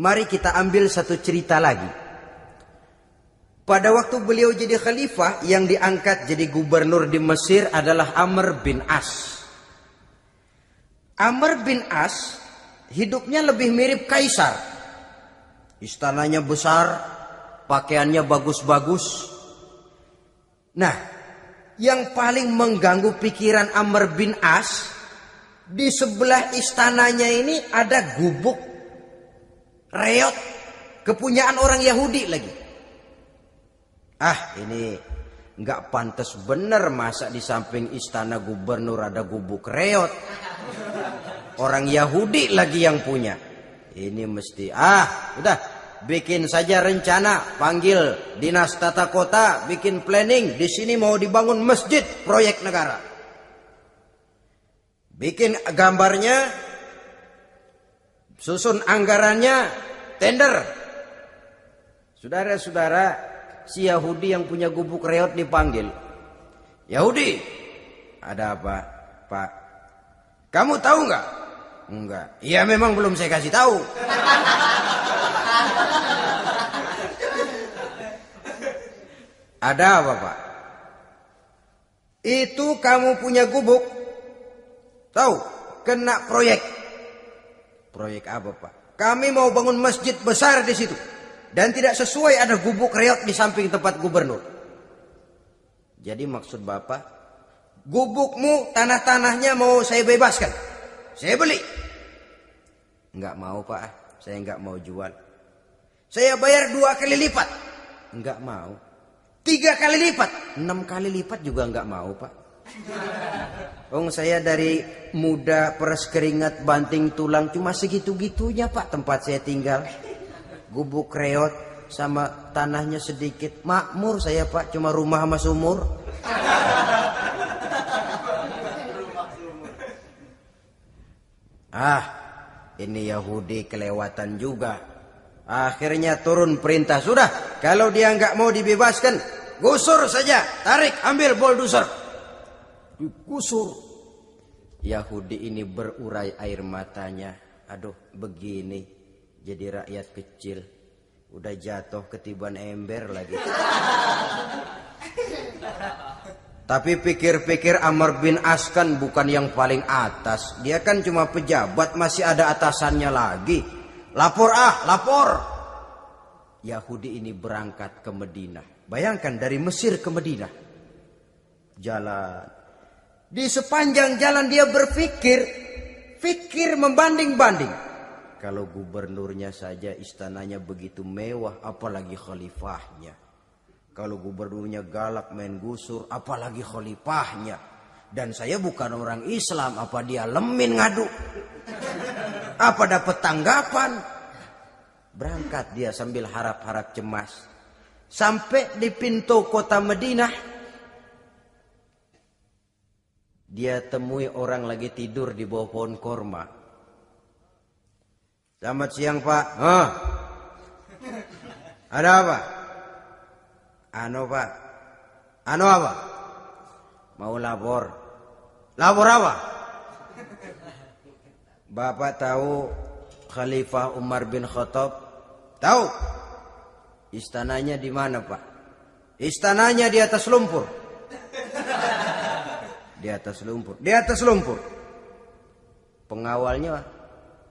[SPEAKER 1] Mari kita ambil satu cerita lagi. Pada waktu beliau jadi khalifah, yang diangkat jadi gubernur di Mesir adalah Amr bin As. Amr bin As hidupnya lebih mirip kaisar. Istananya besar, pakaiannya bagus-bagus. Nah, yang paling mengganggu pikiran Amr bin As, di sebelah istananya ini ada gubuk reot, kepunyaan orang Yahudi lagi. Ini nggak pantas bener, masa di samping istana gubernur ada gubuk reot. Orang Yahudi lagi yang punya. Ini mesti, udah bikin saja rencana, panggil dinas tata kota, bikin planning. Di sini mau dibangun masjid, proyek negara. Bikin gambarnya, susun anggarannya, tender. Saudara-saudara, si Yahudi yang punya gubuk reot dipanggil. Yahudi, ada apa, Pak? Kamu tahu nggak? Enggak. Iya, memang belum saya kasih tahu. Ada apa, Pak? Itu kamu punya gubuk. Tahu? Kena proyek. Proyek apa, Pak? Kami mau bangun masjid besar di situ. Dan tidak sesuai ada gubuk reot di samping tempat gubernur. Jadi maksud Bapak, gubukmu, tanah-tanahnya mau saya bebaskan. Saya beli. Enggak mau, Pak. Saya enggak mau jual. Saya bayar 2 kali lipat. Enggak mau. 3 kali lipat. 6 kali lipat juga enggak mau, Pak. Saya dari muda peres keringat banting tulang cuma segitu-gitunya, Pak, tempat saya tinggal. Gubuk reot sama tanahnya sedikit. Makmur saya, Pak, cuma rumah sama sumur. Ini Yahudi kelewatan juga. Akhirnya turun perintah, sudah, kalau dia nggak mau dibebaskan, gusur saja, tarik, ambil bulldozer. Digusur. Yahudi ini berurai air matanya. Aduh, begini jadi rakyat kecil, udah jatuh ketiban ember lagi. Tapi pikir-pikir Amr bin As kan bukan yang paling atas. Dia kan cuma pejabat, masih ada atasannya lagi. Lapor lapor. Yahudi ini berangkat ke Madinah. Bayangkan dari Mesir ke Madinah. Jalan. Di sepanjang jalan dia berpikir. Fikir membanding-banding. Kalau gubernurnya saja istananya begitu mewah, apalagi khalifahnya. Kalau gubernurnya galak main gusur, apalagi khalifahnya. Dan saya bukan orang Islam, apa dia lemin ngadu? Apa dapat tanggapan? Berangkat dia sambil harap-harap cemas. Sampai di pintu kota Madinah, dia temui orang lagi tidur di bawah pohon korma. Selamat siang Pak. Ada apa? Pak. Apa? Mau lapor. Lapor apa? Bapak tahu Khalifah Umar bin Khattab? Tahu? Istananya di mana Pak? Istananya di atas lumpur. Di atas lumpur. Di atas lumpur. Pengawalnya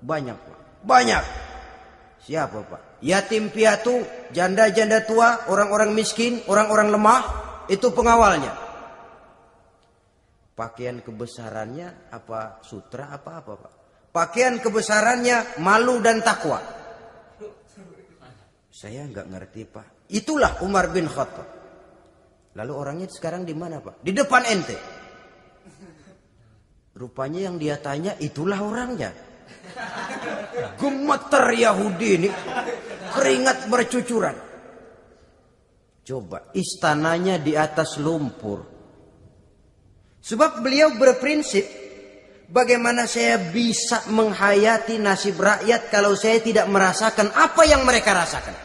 [SPEAKER 1] banyak Pak. Banyak. Siapa Pak? Yatim piatu, janda-janda tua, orang-orang miskin, orang-orang lemah. Itu pengawalnya. Pakaian kebesarannya apa sutra apa-apa Pak? Pakaian kebesarannya malu dan takwa. Saya nggak ngerti Pak. Itulah Umar bin Khattab. Lalu orangnya sekarang di mana Pak? Di depan ente. Rupanya yang dia tanya itulah orangnya. Gemeter Yahudi ini, keringat bercucuran. Coba, istananya di atas lumpur. Sebab beliau berprinsip, bagaimana saya bisa menghayati nasib rakyat kalau saya tidak merasakan apa yang mereka rasakan?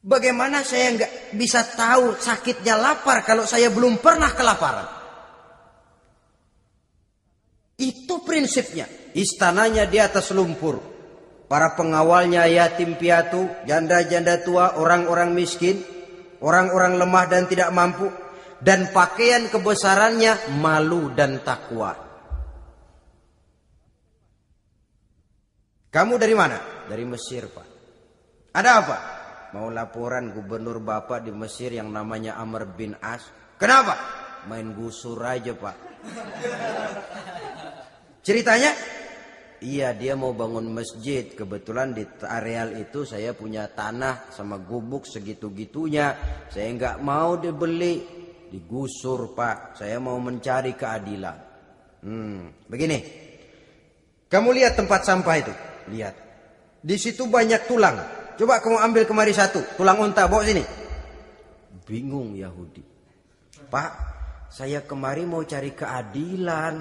[SPEAKER 1] Bagaimana saya nggak bisa tahu sakitnya lapar kalau saya belum pernah kelaparan? Itu prinsipnya. Istananya di atas lumpur. Para pengawalnya yatim piatu, janda-janda tua, orang-orang miskin, orang-orang lemah dan tidak mampu. Dan pakaian kebesarannya malu dan takwa. Kamu dari mana? Dari Mesir Pak. Ada apa? Mau laporan gubernur Bapak di Mesir yang namanya Amr bin As. Kenapa? Main gusur aja Pak. Ceritanya? Iya, dia mau bangun masjid. Kebetulan di areal itu saya punya tanah sama gubuk segitu-gitunya. Saya nggak mau dibeli. Digusur Pak. Saya mau mencari keadilan. Begini. Kamu lihat tempat sampah itu? Lihat. Di situ banyak tulang. Coba kamu ambil kemari satu. Tulang unta, bawa sini. Bingung Yahudi. Pak, saya kemari mau cari keadilan.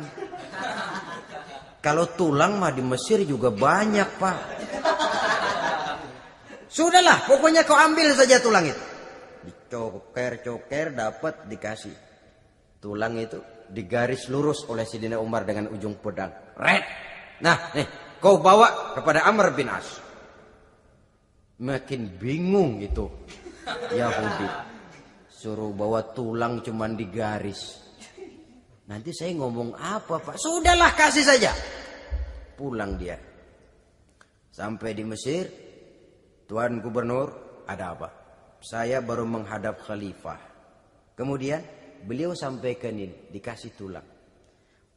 [SPEAKER 1] Kalau tulang mah di Mesir juga banyak Pak. Sudahlah, pokoknya kau ambil saja tulang itu. Dicoker-coker dapat dikasih. Tulang itu digaris lurus oleh Sidina Umar dengan ujung pedang. Red. Nah, nih, kau bawa kepada Amr bin As. Makin bingung itu Yahudi. Suruh bawa tulang cuman digaris. Nanti saya ngomong apa Pak? Sudahlah, kasih saja. Pulang dia. Sampai di Mesir. Tuan Gubernur, ada apa? Saya baru menghadap khalifah. Kemudian beliau sampaikan ini. Dikasih tulang.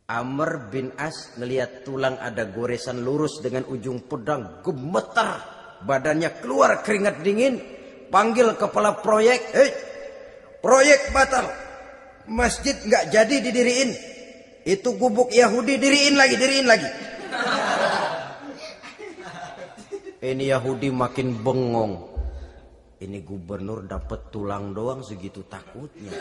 [SPEAKER 1] Amr bin As ngelihat tulang ada goresan lurus dengan ujung pedang. Gemetar. Badannya keluar keringat dingin. Panggil kepala proyek. Proyek batal. Masjid nggak jadi didiriin. Itu gubuk Yahudi diriin lagi. Ini Yahudi makin bengong. Ini gubernur dapat tulang doang segitu takutnya.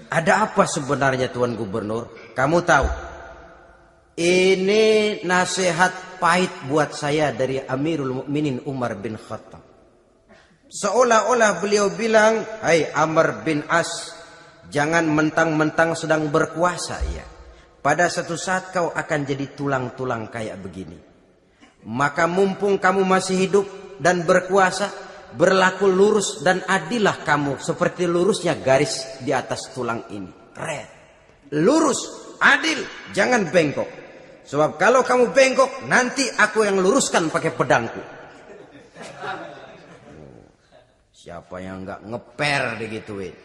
[SPEAKER 1] Ada apa sebenarnya Tuan Gubernur? Kamu tahu? Ini nasihat pahit buat saya dari Amirul Mukminin Umar bin Khattab. Seolah-olah beliau bilang, hai Amr bin As, jangan mentang-mentang sedang berkuasa ya. Pada satu saat kau akan jadi tulang-tulang kayak begini. Maka mumpung kamu masih hidup dan berkuasa, berlaku lurus dan adillah kamu seperti lurusnya garis di atas tulang ini. Red. Lurus, adil, jangan bengkok. Sebab kalau kamu bengkok, nanti aku yang luruskan pakai pedangku. Siapa yang nggak ngeper digituin?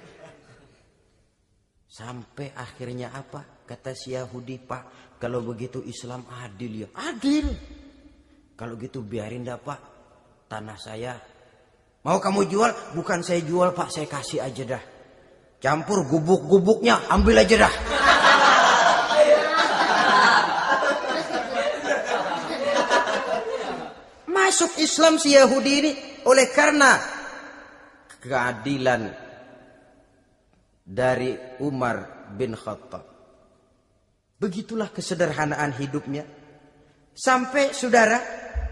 [SPEAKER 1] Sampai akhirnya apa? Kata si Yahudi, Pak, kalau begitu Islam adil ya. Adil. Kalau gitu biarin dah Pak, tanah saya. Mau kamu jual? Bukan saya jual Pak, saya kasih aja dah. Campur gubuk-gubuknya, ambil aja dah. Masuk Islam si Yahudi ini oleh karena keadilan dari Umar bin Khattab. Begitulah kesederhanaan hidupnya. Sampai saudara,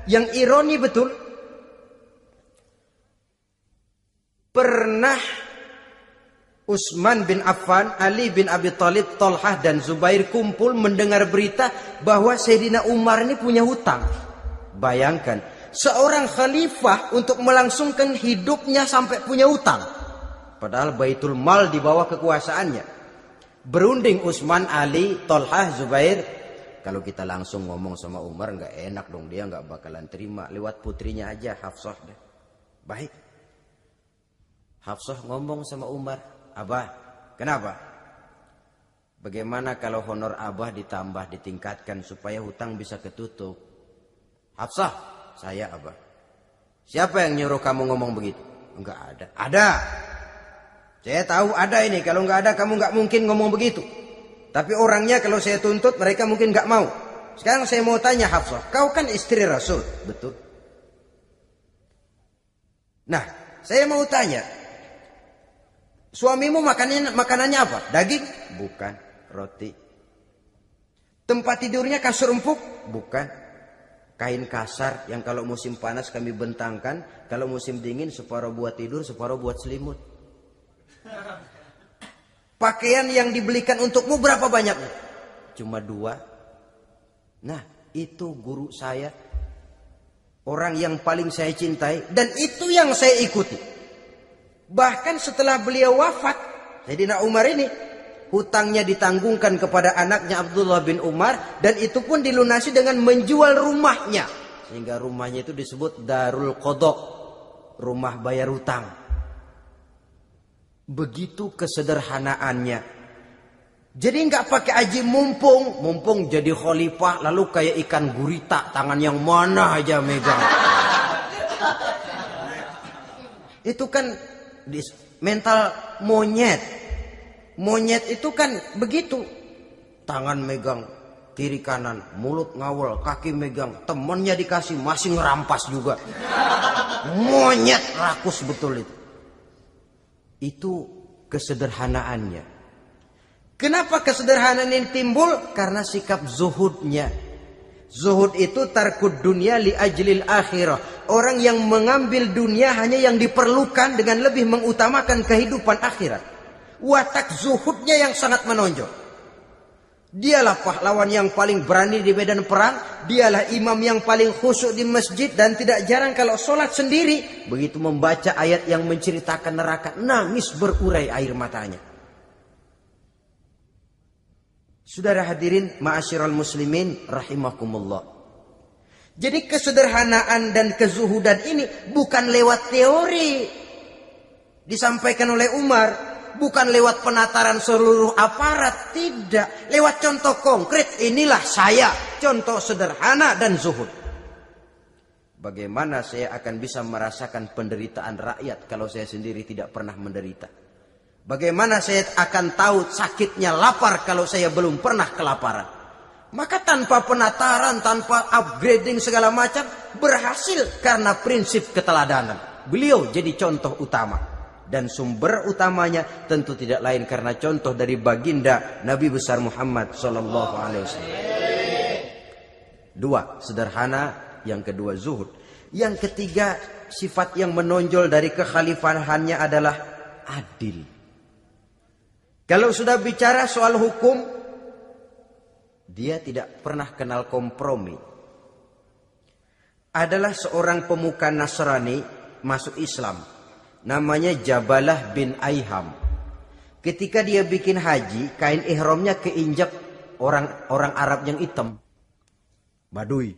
[SPEAKER 1] yang ironi betul, pernah Utsman bin Affan, Ali bin Abi Thalib, Thalhah dan Zubair kumpul mendengar berita bahwa Sayyidina Umar ini punya hutang. Bayangkan, seorang khalifah untuk melangsungkan hidupnya sampai punya hutang. Padahal Baitul Mal di bawah kekuasaannya. Berunding Utsman, Ali, Thalhah, Zubair. Kalau kita langsung ngomong sama Umar nggak enak dong, dia nggak bakalan terima. Lewat putrinya aja, Hafsah deh. Baik. Hafsah ngomong sama Umar, Abah, kenapa? Bagaimana kalau honor Abah ditambah, ditingkatkan supaya hutang bisa ketutup? Hafsah, saya Abah. Siapa yang nyuruh kamu ngomong begitu? Enggak ada. Ada. Saya tahu ada ini. Kalau enggak ada kamu enggak mungkin ngomong begitu. Tapi orangnya kalau saya tuntut mereka mungkin enggak mau. Sekarang saya mau tanya Hafsah, kau kan istri Rasul, betul? Nah, saya mau tanya, suamimu makanannya apa? Daging? Bukan. Roti. Tempat tidurnya kasur empuk? Bukan. Kain kasar yang kalau musim panas kami bentangkan, kalau musim dingin separuh buat tidur, separuh buat selimut. Pakaian yang dibelikan untukmu berapa banyaknya? Cuma 2. Nah, itu guru saya. Orang yang paling saya cintai. Dan itu yang saya ikuti. Bahkan setelah beliau wafat, Sayyidina Umar ini, hutangnya ditanggungkan kepada anaknya Abdullah bin Umar. Dan itu pun dilunasi dengan menjual rumahnya. Sehingga rumahnya itu disebut Darul Qadha, rumah bayar hutang. Begitu kesederhanaannya. Jadi nggak pakai aji mumpung jadi khalifah lalu kayak ikan gurita, tangan yang mana aja megang. Itu kan mental monyet. Monyet itu kan begitu. Tangan megang kiri kanan, mulut ngawal, kaki megang, temennya dikasih masih ngerampas juga. Monyet rakus betul itu. Itu kesederhanaannya. Kenapa kesederhanaan ini timbul? Karena sikap zuhudnya. Zuhud itu tarkud dunia li ajlil akhirah. Orang yang mengambil dunia hanya yang diperlukan dengan lebih mengutamakan kehidupan akhirat. Watak zuhudnya yang sangat menonjol. Dialah pahlawan yang paling berani di medan perang. Dialah imam yang paling khusyuk di masjid. Dan tidak jarang kalau sholat sendiri, begitu membaca ayat yang menceritakan neraka, nangis berurai air matanya. Saudara hadirin ma'asyiral muslimin rahimakumullah. Jadi kesederhanaan dan kezuhudan ini bukan lewat teori disampaikan oleh Umar. Bukan lewat penataran seluruh aparat. Tidak. Lewat contoh konkret. Inilah saya. Contoh sederhana dan zuhud. Bagaimana saya akan bisa merasakan penderitaan rakyat kalau saya sendiri tidak pernah menderita? Bagaimana saya akan tahu sakitnya lapar kalau saya belum pernah kelaparan? Maka tanpa penataran, tanpa upgrading segala macam, berhasil karena prinsip keteladanan. Beliau jadi contoh utama. Dan sumber utamanya tentu tidak lain karena contoh dari baginda Nabi besar Muhammad sallallahu alaihi wasallam. 2, sederhana, yang kedua zuhud. Yang ketiga, sifat yang menonjol dari kekhalifahannya adalah adil. Kalau sudah bicara soal hukum, dia tidak pernah kenal kompromi. Adalah seorang pemuka Nasrani masuk Islam. Namanya Jabalah bin Aiham. Ketika dia bikin haji, kain ihramnya keinjak orang Arab yang hitam. Badui.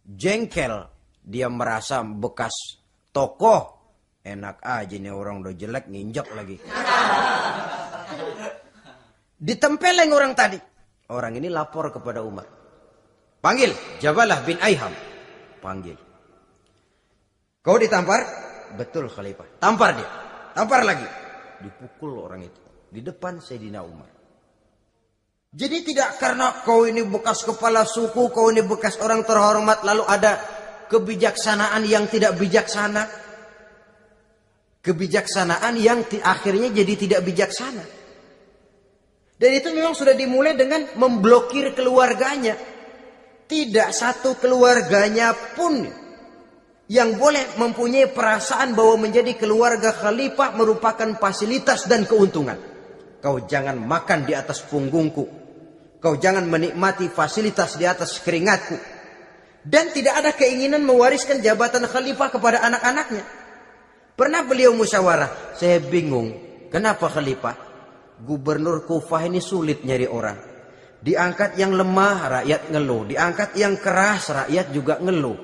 [SPEAKER 1] Jengkel. Dia merasa bekas tokoh. Enak aja nih orang udah jelek nginjak lagi. Ditempeleng orang tadi. Orang ini lapor kepada Umar. Panggil Jabalah bin Aiham. panggil. Kau ditampar? Betul khalifah. Tampar dia. Tampar lagi. Dipukul orang itu. Di depan Sayyidina Umar. Jadi tidak karena kau ini bekas kepala suku, kau ini bekas orang terhormat, lalu ada kebijaksanaan yang tidak bijaksana. Kebijaksanaan yang akhirnya jadi tidak bijaksana. Dan itu memang sudah dimulai dengan memblokir keluarganya. Tidak satu keluarganya pun yang boleh mempunyai perasaan bahwa menjadi keluarga khalifah merupakan fasilitas dan keuntungan. Kau jangan makan di atas punggungku. Kau jangan menikmati fasilitas di atas keringatku. Dan tidak ada keinginan mewariskan jabatan khalifah kepada anak-anaknya. Pernah beliau musyawarah. Saya bingung. Kenapa khalifah? Gubernur Kufah ini sulit nyari orang. Diangkat yang lemah, rakyat ngeluh. Diangkat yang keras, rakyat juga ngeluh.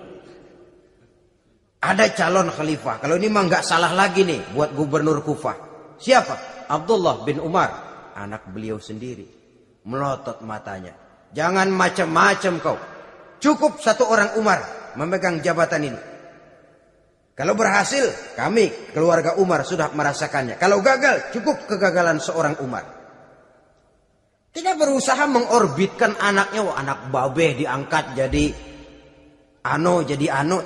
[SPEAKER 1] Ada calon khalifah. Kalau ini mah nggak salah lagi nih buat gubernur Kufah. Siapa? Abdullah bin Umar. Anak beliau sendiri. Melotot matanya. Jangan macam-macam kau. Cukup satu orang Umar memegang jabatan ini. Kalau berhasil, kami keluarga Umar sudah merasakannya. Kalau gagal, cukup kegagalan seorang Umar. Tidak berusaha mengorbitkan anaknya. Wah, anak babeh diangkat jadi ano.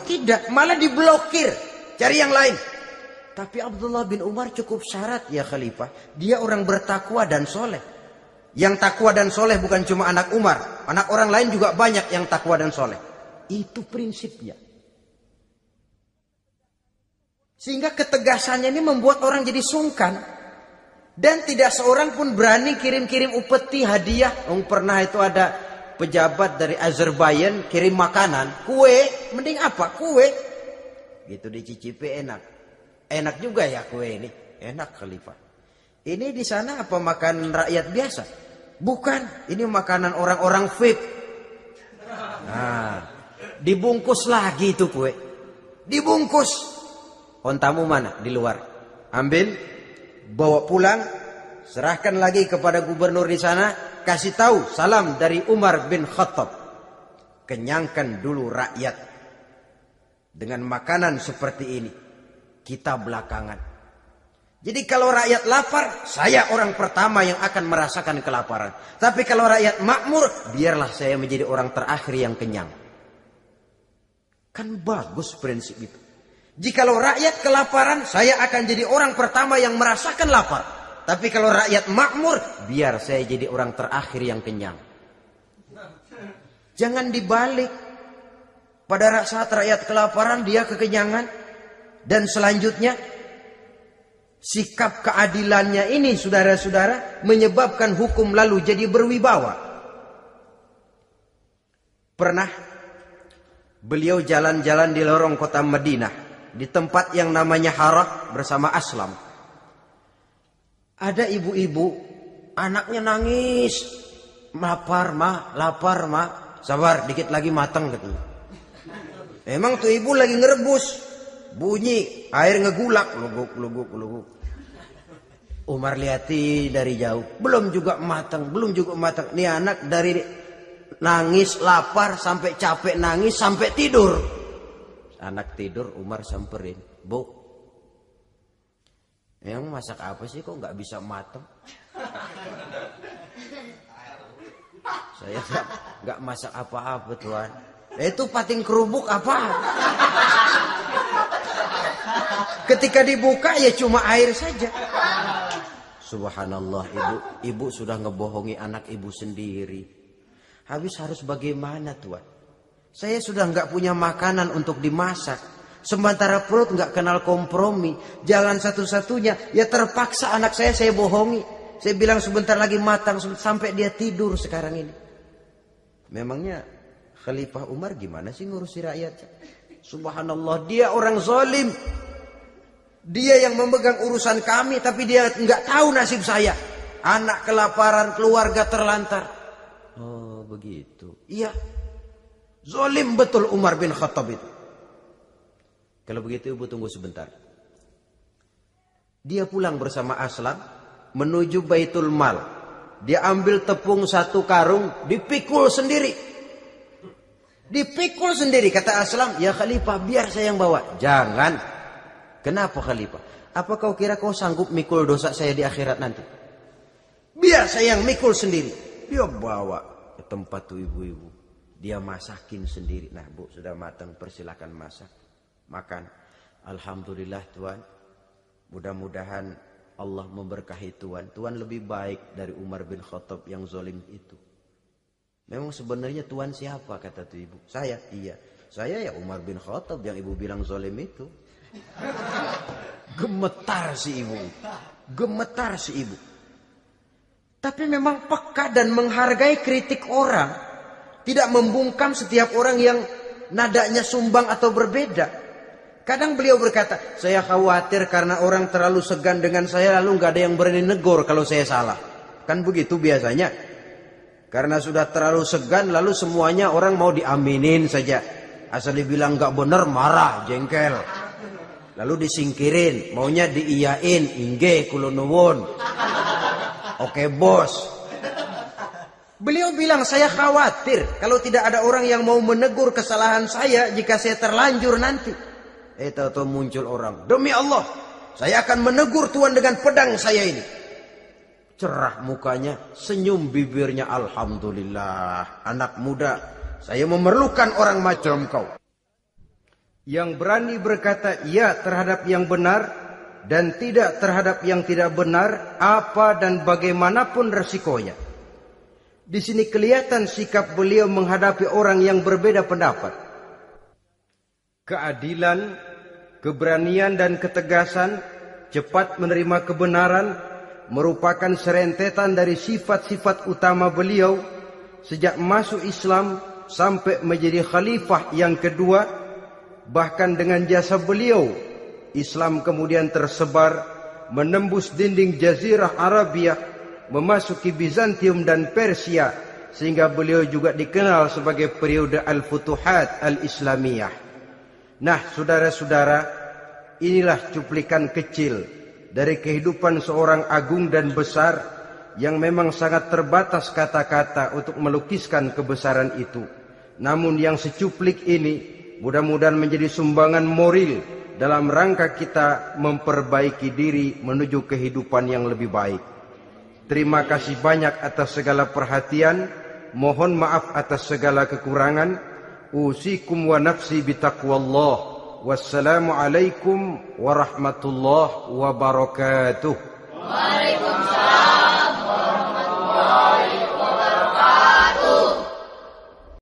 [SPEAKER 1] Tidak, malah diblokir. Cari yang lain. Tapi Abdullah bin Umar cukup syarat ya khalifah. Dia orang bertakwa dan soleh. Yang takwa dan soleh bukan cuma anak Umar. Anak orang lain juga banyak yang takwa dan soleh. Itu prinsipnya. Sehingga ketegasannya ini membuat orang jadi sungkan. Dan tidak seorang pun berani kirim-kirim upeti hadiah. Pernah itu ada pejabat dari Azerbaijan kirim makanan. Kue, mending apa? Kue. Gitu dicicipi enak. Enak juga ya kue ini. Enak khalifah. Ini di sana apa makan rakyat biasa? Bukan. Ini makanan orang-orang VIP. Nah, dibungkus lagi itu kue. Dibungkus. Ontamu mana? Di luar. Ambil, bawa pulang, serahkan lagi kepada gubernur di sana, kasih tahu salam dari Umar bin Khattab. Kenyangkan dulu rakyat dengan makanan seperti ini. Kita belakangan. Jadi kalau rakyat lapar, saya orang pertama yang akan merasakan kelaparan. Tapi kalau rakyat makmur, biarlah saya menjadi orang terakhir yang kenyang. Kan bagus prinsip itu. Jikalau rakyat kelaparan, saya akan jadi orang pertama yang merasakan lapar. Tapi kalau rakyat makmur, biar saya jadi orang terakhir yang kenyang. Jangan dibalik. Pada saat rakyat kelaparan, dia kekenyangan. Dan selanjutnya, sikap keadilannya ini, saudara-saudara, menyebabkan hukum lalu jadi berwibawa. Pernah beliau jalan-jalan di lorong kota Madinah. Di tempat yang namanya Harah bersama Aslam. Ada ibu-ibu, anaknya nangis. Lapar ma. Sabar, dikit lagi matang katanya. Emang tuh ibu lagi ngerebus. Bunyi, air ngegulak. Luguk. Umar lihati dari jauh. Belum juga matang. Nih anak dari nangis, lapar, sampai capek nangis, sampai tidur. Anak tidur, Umar samperin. Bu, yang masak apa sih kok nggak bisa matang? Saya nggak masak apa-apa tuan. Itu pating kerubuk apa? Ketika dibuka ya cuma air saja. Subhanallah, ibu sudah ngebohongi anak ibu sendiri. Habis harus bagaimana tuan? Saya sudah nggak punya makanan untuk dimasak. Sementara perut nggak kenal kompromi. Jalan satu-satunya, ya terpaksa anak saya bohongi. Saya bilang sebentar lagi matang sampai dia tidur sekarang ini. Memangnya Khalifah Umar gimana sih ngurusi rakyat? Subhanallah, dia orang zalim. Dia yang memegang urusan kami, tapi dia nggak tahu nasib saya. Anak kelaparan, keluarga terlantar. Oh begitu. Iya. Zalim betul Umar bin Khattab itu. Kalau begitu ibu tunggu sebentar. Dia pulang bersama Aslam menuju Baitul Mal. Dia ambil tepung 1 karung, dipikul sendiri. Dipikul sendiri. Kata Aslam, ya Khalifah biar saya yang bawa. Jangan. Kenapa Khalifah? Apa kau kira kau sanggup mikul dosa saya di akhirat nanti? Biar saya yang mikul sendiri. Dia bawa ke tempat tuh ibu-ibu. Dia masakin sendiri. Nah Bu, sudah matang, persilakan masak. Makan. Alhamdulillah Tuan. Mudah-mudahan Allah memberkahi Tuan. Tuan lebih baik dari Umar bin Khattab yang zalim itu. Memang sebenarnya Tuan siapa? Kata tuh ibu. Saya. Iya. Saya ya Umar bin Khattab yang ibu bilang zalim itu. Gemetar si ibu. Gemetar si ibu. Tapi memang peka dan menghargai kritik orang. Tidak membungkam setiap orang yang nadanya sumbang atau berbeda. Kadang beliau berkata, saya khawatir karena orang terlalu segan dengan saya lalu nggak ada yang berani negor kalau saya salah. Kan begitu biasanya. Karena sudah terlalu segan lalu semuanya orang mau diaminin saja. Asal dibilang nggak benar marah, jengkel. Lalu disingkirin, maunya diiyain, inge kula nuwun. Oke bos. Beliau bilang saya khawatir kalau tidak ada orang yang mau menegur kesalahan saya jika saya terlanjur nanti. Tahu-tahu muncul orang. Demi Allah, saya akan menegur Tuan dengan pedang saya ini. Cerah mukanya, senyum bibirnya. Alhamdulillah, anak muda, saya memerlukan orang macam kau. Yang berani berkata ya terhadap yang benar dan tidak terhadap yang tidak benar, apa dan bagaimanapun resikonya. Di sini kelihatan sikap beliau menghadapi orang yang berbeda pendapat. Keadilan, keberanian dan ketegasan, cepat menerima kebenaran, merupakan serentetan dari sifat-sifat utama beliau sejak masuk Islam sampai menjadi khalifah yang kedua. Bahkan dengan jasa beliau, Islam kemudian tersebar, menembus dinding Jazirah Arabia, memasuki Bizantium dan Persia, sehingga beliau juga dikenal sebagai periode Al-Futuhat Al-Islamiyah. Nah, saudara-saudara, inilah cuplikan kecil dari kehidupan seorang agung dan besar yang memang sangat terbatas kata-kata untuk melukiskan kebesaran itu. Namun yang secuplik ini mudah-mudahan menjadi sumbangan moral dalam rangka kita memperbaiki diri menuju kehidupan yang lebih baik. Terima kasih banyak atas segala perhatian. Mohon maaf atas segala kekurangan. Usikum wa nafsi bitaqwallah. Wassalamualaikum warahmatullahi wabarakatuh.